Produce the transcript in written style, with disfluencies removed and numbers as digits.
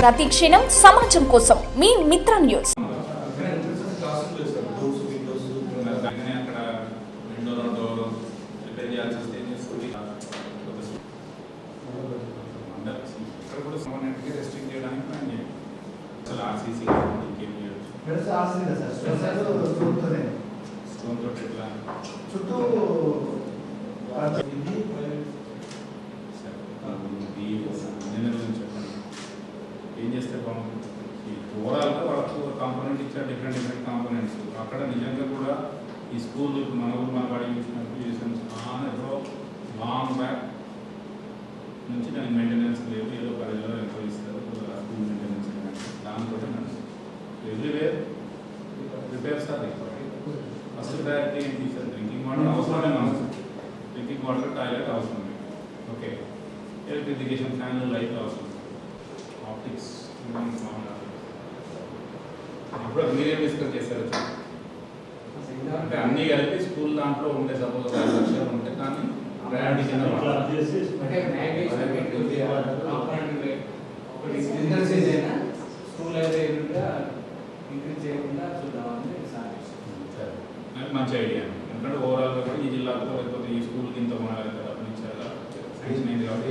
ప్రతి క్షణం సమాజం కోసం మీ మిత్ర న్యూస్. చుట్టూ ఏం చేస్తే బాగుంటుంది. ఓవరాల్గా వాళ్ళకు కాంపోనెంట్ ఇచ్చారు, డిఫరెంట్ కాంపోనెంట్స్. అక్కడ నిజంగా కూడా ఈ స్కూల్ మన ఊరు మన బడి చూసినప్పుడు ఎప్పుడో లాంగ్ బ్యాక్ నుంచి దానికి మెయింటెనెన్స్ లేవు, ఏదో కాలేజీలో ఎంతో ఇస్తారు స్కూల్ మెయింటెనెన్స్. దాంతో everywhere repairs are first priority ఏంటి సార్? డ్రింకింగ్ వాటర్ అవసరమే, డ్రింకింగ్ వాటర్ టాయిలెట్ అవసరం, ఓకే, ఎలక్ట్రిఫికేషన్ ఫ్యాన్లు లైట్ అవసరం, ఆప్టిక్స్ ఇప్పుడు మీరేం డిస్కస్ చేశారు? అంటే అన్నీ కలిపి స్కూల్ దాంట్లో ఉండే సపోజ్ 5 లక్షలు ఉంటే కానీ ప్రయారిటీ కింద స్కూల్ అయితే ఇంక్రీజ్ చేయకుండా చూద్దామని మంచి ఐడియా. ఎందుకంటే ఓవరాల్గా కూడా ఈ జిల్లాలో లేకపోతే ఈ స్కూల్కి ఇంత మన అప్పించాలా శాంక్షన్ అయింది కాబట్టి